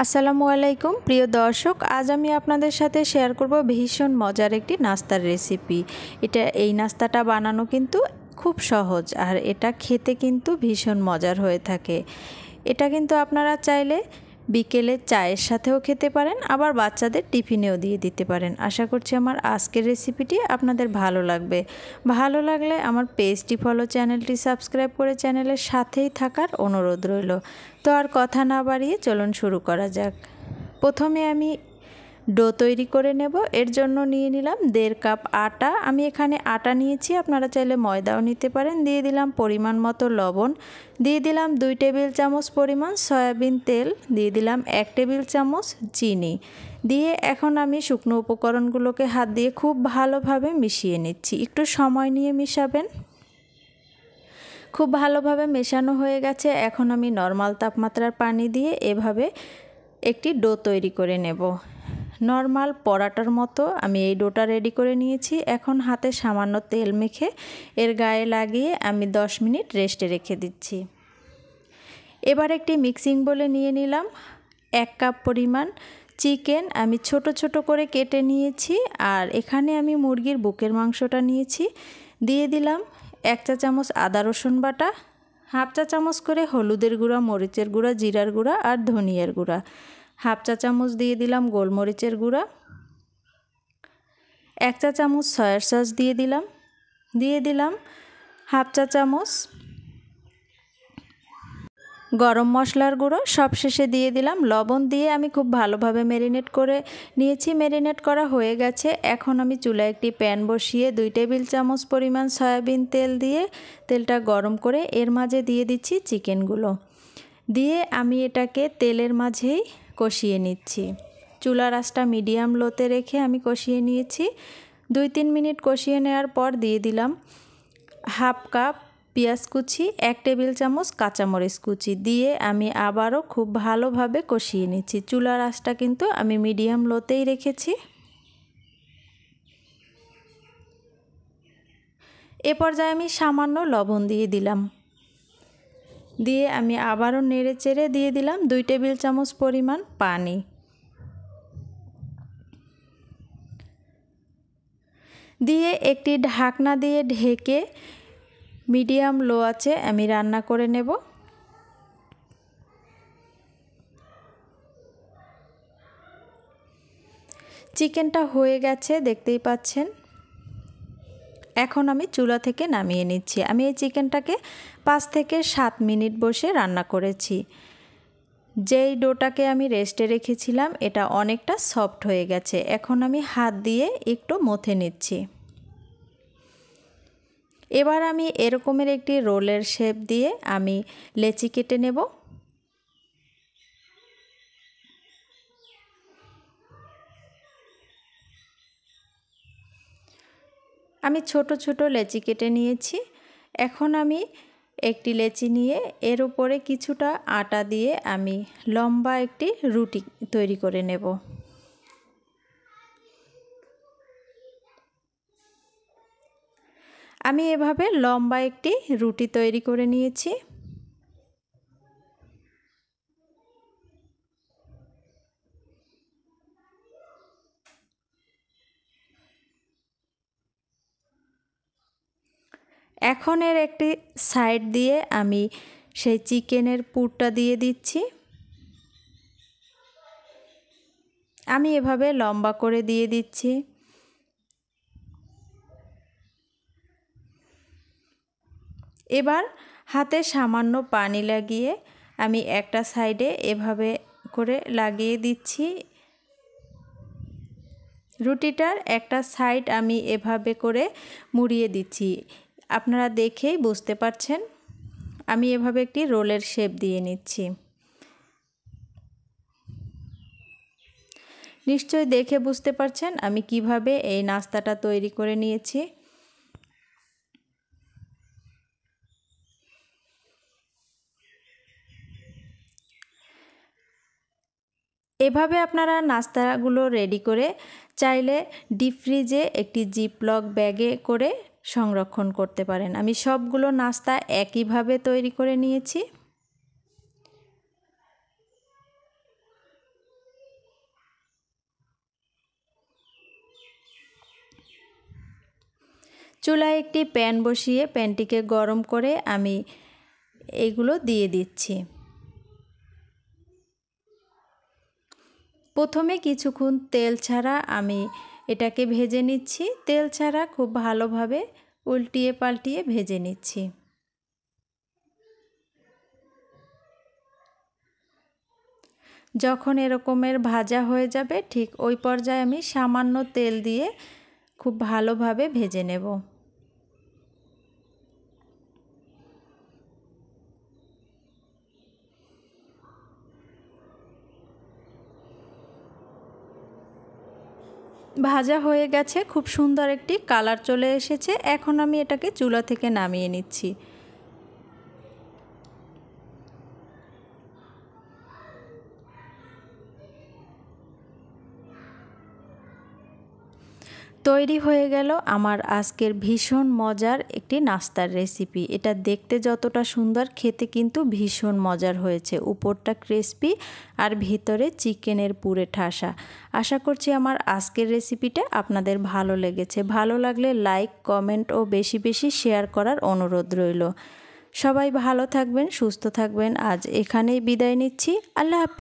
আসসালামু আলাইকুম প্রিয় দর্শক, আজ আমি আপনাদের সাথে শেয়ার করব ভীষণ মজার একটি নাস্তার রেসিপি। এই নাস্তাটা বানানো কিন্তু খুব সহজ আর এটা খেতে কিন্তু ভীষণ মজার হয়ে থাকে। এটা কিন্তু আপনারা চাইলে বিকেলে চায়ের সাথেও খেতে পারেন, আবার বাচ্চাদের টিফিনেও দিয়ে দিতে পারেন। আশা করছি আমার আজকের রেসিপিটি আপনাদের ভালো লাগবে। ভালো লাগলে আমার পেজটি ফলো, চ্যানেলটি সাবস্ক্রাইব করে চ্যানেলের সাথেই থাকার অনুরোধ রইল। তো আর কথা না বাড়িয়ে চলুন শুরু করা যাক। প্রথমে আমি ডো তৈরি করে নেব। এর জন্য নিয়ে নিলাম 1.5 কাপ আটা। আমি এখানে আটা নিয়েছি, আপনারা চাইলে ময়দাও নিতে পারেন। দিয়ে দিলাম পরিমাণ মতো লবণ, দিয়ে দিলাম 2 টেবিল চামচ পরিমাণ সয়াবিন তেল, দিয়ে দিলাম 1 টেবিল চামচ চিনি। দিয়ে এখন আমি শুকনো উপকরণগুলোকে হাত দিয়ে খুব ভালোভাবে মিশিয়ে নিচ্ছি। একটু সময় নিয়ে মিশাবেন। খুব ভালোভাবে মেশানো হয়ে গেছে। এখন আমি নর্মাল তাপমাত্রার পানি দিয়ে এভাবে একটি ডো তৈরি করে নেব। নর্মাল পরাটার মতো আমি এই ডোটা রেডি করে নিয়েছি। এখন হাতে সামান্য তেল মেখে এর গায়ে লাগিয়ে আমি 10 মিনিট রেস্টে রেখে দিচ্ছি। এবার একটি মিক্সিং বোলে নিয়ে নিলাম 1 কাপ পরিমাণ চিকেন। আমি ছোট ছোট করে কেটে নিয়েছি, আর এখানে আমি মুরগির বুকের মাংসটা নিয়েছি। দিয়ে দিলাম 1 চা চামচ আদা রসুন বাটা, হাফ চা চামচ করে হলুদের গুঁড়া, মরিচের গুঁড়া, জিরার গুঁড়া আর ধনিয়ার গুঁড়া, হাফ চা চামচ দিয়ে দিলাম গোলমরিচের গুঁড়া, 1 চা চামচ সয়া সস দিয়ে দিলাম হাফ চা চামচ গরম মশলার গুঁড়ো, সবশেষে দিয়ে দিলাম লবণ। দিয়ে আমি খুব ভালোভাবে ম্যারিনেট করে নিয়েছি। ম্যারিনেট করা হয়ে গেছে। এখন আমি চুলায় একটি প্যান বসিয়ে 2 টেবিল চামচ পরিমাণ সয়াবিন তেল দিয়ে তেলটা গরম করে এর মাঝে দিয়ে দিচ্ছি চিকেনগুলো। দিয়ে আমি এটাকে তেলের মাঝেই কষিয়ে নিচ্ছি। চুলার আঁচটা মিডিয়াম লোতে রেখে আমি কষিয়ে নিয়েছি। 2-3 মিনিট কষিয়ে নেওয়ার পর দিয়ে দিলাম হাফ কাপ পেঁয়াজ কুচি, 1 টেবিল চামচ কাঁচামরিচ কুচি দিয়ে আমি আবারও খুব ভালোভাবে কষিয়ে নিচ্ছি। চুলার আঁচটা কিন্তু আমি মিডিয়াম লোতেই রেখেছি। এ পর্যায়ে আমি সামান্য লবণ দিয়ে দিলাম। দিয়ে আমি আবারও নেড়ে চেড়ে দিয়ে দিলাম 2 টেবিল চামচ পরিমাণ পানি। দিয়ে একটি ঢাকনা দিয়ে ঢেকে মিডিয়াম লো আঁচে আমি রান্না করে নেব। চিকেনটা হয়ে গেছে, দেখতেই পাচ্ছেন। এখন আমি চুলা থেকে নামিয়ে নিচ্ছি। আমি এই চিকেনটাকে 5 থেকে 7 মিনিট বসে রান্না করেছি। যেই ডোটাকে আমি রেস্টে রেখেছিলাম এটা অনেকটা সফট হয়ে গেছে। এখন আমি হাত দিয়ে একটু মথে নিচ্ছি। এবার আমি এরকমের একটি রোলের শেপ দিয়ে আমি লেচি কেটে নেব। আমি ছোট ছোট লেচি কেটে নিয়েছি। এখন আমি একটি লেচি নিয়ে এর উপরে কিছুটা আটা দিয়ে আমি লম্বা একটি রুটি তৈরি করে নেব। আমি এভাবে লম্বা একটি রুটি তৈরি করে নিয়েছি। এখন এর একটি সাইড দিয়ে আমি সেই চিকেনের পুরটা দিয়ে দিচ্ছি। আমি এভাবে লম্বা করে দিয়ে দিচ্ছি। এবার হাতে সামান্য পানি লাগিয়ে আমি একটা সাইডে এভাবে করে লাগিয়ে দিচ্ছি। রুটিটার একটা সাইড আমি এভাবে করে মুড়িয়ে দিচ্ছি। আপনারা দেখেই বুঝতে পারছেন আমি এভাবে একটি রোলের শেপ দিয়ে নিচ্ছি। নিশ্চয়ই দেখে বুঝতে পারছেন আমি কিভাবে এই নাস্তাটা তৈরি করে নিয়েছি। এভাবে আপনারা নাস্তাগুলো রেডি করে চাইলে ডিপ ফ্রিজে একটি জিপলক ব্যাগে করে সংরক্ষণ করতে পারেন। আমি সবগুলো নাস্তা একইভাবে তৈরি করে নিয়েছি। চুলায় একটি প্যান বসিয়ে প্যানটিকে গরম করে আমি এইগুলো দিয়ে দিচ্ছি। প্রথমে কিছুক্ষণ তেল ছাড়া আমি এটাকে ভেজে নিচ্ছি। তেল ছাড়া খুব ভালোভাবে উল্টিয়ে পাল্টিয়ে ভেজে নিচ্ছি। যখন এরকমের ভাজা হয়ে যাবে ঠিক ওই পর্যায়ে আমি সামান্য তেল দিয়ে খুব ভালোভাবে ভেজে নেব। ভাজা হয়ে গেছে, খুব সুন্দর একটি কালার চলে এসেছে। এখন আমি এটাকে চুলা থেকে নামিয়ে নিচ্ছি। তৈরি হয়ে গেল আমার আজকের ভীষণ মজার একটি নাস্তার রেসিপি। এটা দেখতে যতটা সুন্দর, খেতে কিন্তু ভীষণ মজার হয়েছে। উপরটা ক্রিসপি আর ভিতরে চিকেনের পুরে ঠাসা। আশা করছি আমার আজকের রেসিপিটা আপনাদের ভালো লেগেছে। ভালো লাগলে লাইক, কমেন্ট ও বেশি বেশি শেয়ার করার অনুরোধ রইল। সবাই ভালো থাকবেন, সুস্থ থাকবেন। আজ এখানেই বিদায় নিচ্ছি। আল্লাহ হাফেজ।